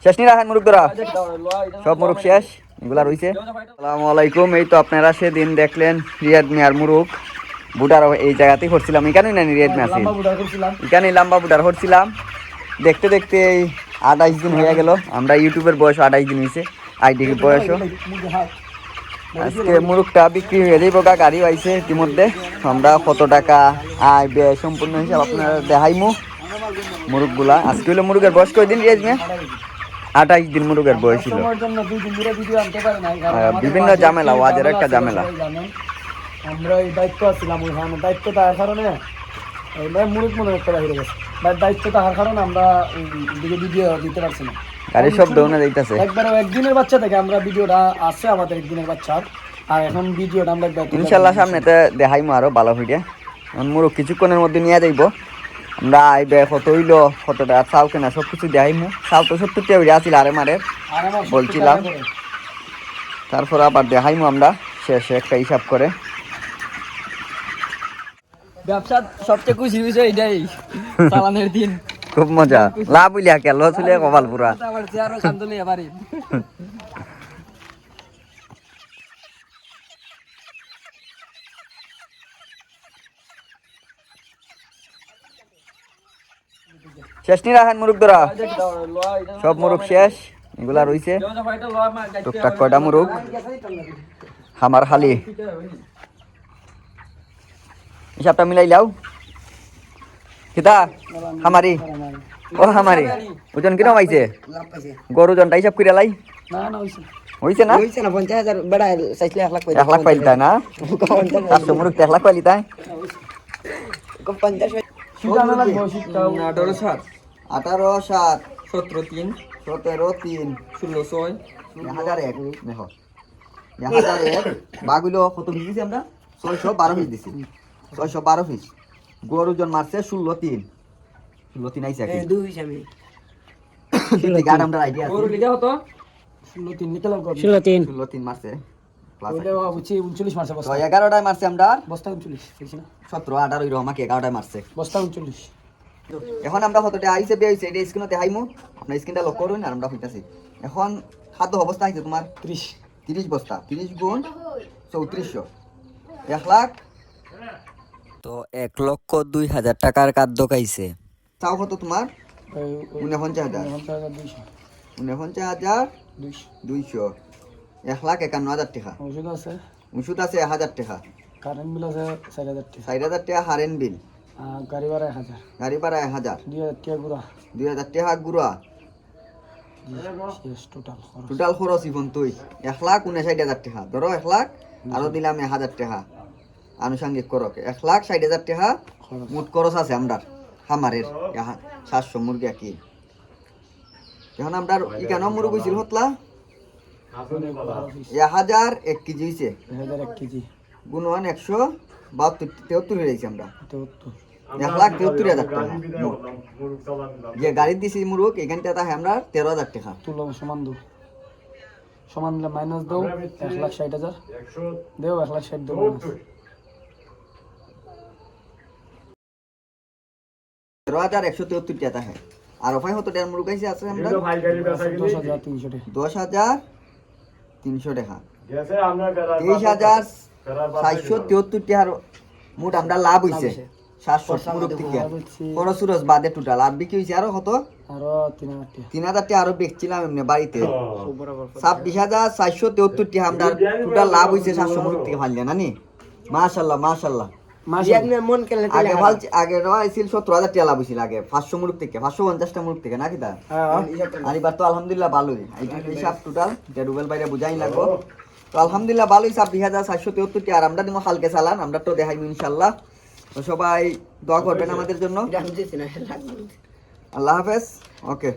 শেষনি রাখেন মুরুখ ধরা সব মুরুখ শেষ এগুলা রয়েছে। আসসালামু আলাইকুম। এই তো আপনারা সেদিন দেখলেন রিয়াদ মিয়ার মুরুখ বুটার এই জায়গাতেই করছিলাম। এখানেই না রিয়াদ মিয়া এখানেই লাম্বা বুটার করছিলাম। দেখতে দেখতে এই 28 দিন হয়ে গেল। আমরা ইউটিউবের বয়স 28 দিন হয়েছে, আইডির বয়সও। আজকে মুরুখটা বিক্রি হয়ে যাইব, গাড়ি আইছে ইতিমধ্যে। আমরা কত টাকা আয় ব্যয় সম্পূর্ণ হিসাব আপনারা দেখাইমু মুরুখগুলা। আজকে হলো মুরুখের বয়স কয়দিন রিয়াজ মিয়া? 28 দিন মুরুখের বয়স ছিল। বিভিন্ন ঝামেলা, ওয়াজের একটা ঝামেলা। আমরা এই দায়িত্ব আসছিলাম, ওই দায়িত্ব তার কারণে মুরুখ মনে একটা বাইরে গেছে। দায়িত্ব তার কারণে আমরা দিকে ভিডিও দিতে পারছি না। গাড়ির শব্দ না দেখতেছে একবার একদিনের বাচ্চা থেকে আমরা ভিডিওটা আছে আমাদের একদিনের বাচ্চা, আর এখন ভিডিওটা আমরা ইনশাল্লাহ সামনেতে দেখাইমু আরো ভালো ভিডিও। মুরুখ কিছুক্ষণের মধ্যে নিয়ে যাইব। আমরা আইবে কত হইলো, কতটা চাও কেনা সব কিছু দেখাইমু। চাও তো 70 টাকা আসছিল আরে মারে বলছিলাম। তারপর আবার দেখাইমু আমরা শেষে একটা হিসাব করে। ব্যবসা সবচেয়ে খুশি বিষয় এটাই, চালানের দিন খুব মজা। লাভ হইলা কে লস হইলে কপাল পুরা। শেষ নি রাখেন মুরুখ ধরা সব মুরুখ শেষ এগুলা রয়েছে টুকটাক কয়টা মুরুখ আমার খালি হিসাবটা মিলাই লাও। কিতা হামারি ও হামারি ওজন কিরম আইছে? গরু জনটা হিসাব করে লাই হইছে না? 50,000 বেড়া চাইলে 1 লাখ 1 লাখ পাইলি তাই না? 400 মুরুখ 1 লাখ পাইলি তাই? 50 18 7 17 3 16 6 1001 দেখো 1001 বাগুলো কত পিস দিছি আমরা? 612 পিস দিছি। 612 পিস। গরু জন মারছে 16 3 আইছে কি 2 হিসাবে গাড় আমরা আইডিয়া আছে। গরু লিখা হতো 16 3 নিতে লাগবে 16 3 মারছে ওইটা বুঝি 39 মারছে বস্তা। 11টায় মারছে আমরা বস্তা 39 ঠিক না? 17 18 এরকম আমাকে 11টায় মারছে বস্তা 39। এখন আমরা কতটা আইছে বে হইছে এটা স্ক্রিনে দেখাইমু। আপনারা স্ক্রিনটা লক করুন আর আমরা হইতাছি। এখন খাদ্য অবস্থা আইছে তোমার 30 বস্তা 30 গুণ 3400 1 লাখ। তো 1,02,000 টাকার খাদ্য খাইছে। চাও কত তোমার? 49,000 200 1,51,000 টাকা। ওষুধ আছে 1,000 টাকা। কারেন্ট বিল আছে 4,000 টাকা। 4,000 টাকা কারেন্ট বিল। গাড়ি ভাড়া 1,000। 1,000 2,000 টাকা গুড়া। 2,000 টাকা গুড়া। টোটাল খরচ ইভন তুই 1,59,000 টাকা। ধরো 1 লাখ আরো দিলাম 1,000 টাকা আনুষঙ্গিক করক 1,60,000 টাকা মোট খরচ আছে আমরা খামারের 700 মুরগি কি। এখন আমরা ইকানো মুরগি হইছিল হতলা 1,001 কেজি হইছে। 1,001 কেজি গুণন 172 হয়েছে আমরা 1,73,000 টাকা। যে গাড়ি দিছি মুরগ এখানটা তাহে আমরা 13,000 টাকা। তুলো সমান দিলে মাইনাস দাও 1,60,000 দেও 1,60,000 দাও মাইনাস 13,173 টাকা তাহে। আর ওখানে কত টাকার মুরগ আইছে আছে আমরা 10,300 টাকা। 10,300 টাকা 23,473 টাকার মোট আমরা লাভ হইছে 700 মুরগ থেকে। খরচ সুরজ বাদে টোটাল আর বিক্রি হইছে আরো কত? আরো 3,000 টাকা আরো বেচছিলাম এমনি বাড়িতে। 26,473 টাকা আমরা টোটাল লাভ হইছে 700 মুরগ থেকে ফাইলে না নি। মাশাআল্লাহ মাশাআল্লাহ। আগে আইছিল 17,000 টাকা লাভ হইছিল আগে 500 মুরগ থেকে 550টা মুরগ থেকে নাকি তা। আর এবার তো আলহামদুলিল্লাহ ভালোই হিসাব টোটাল এটা রুবেল ভাইরা বুঝাই লাগবো। তো আলহামদুলিল্লাহ ভালোই 26,473 টাকা। আর আমরা দিমো হালকা চালান আমরা তো দেখাইবো ইনশাআল্লাহ। তো সবাই দোয়া করবেন আমাদের জন্য। আল্লাহ হাফেজ। ওকে।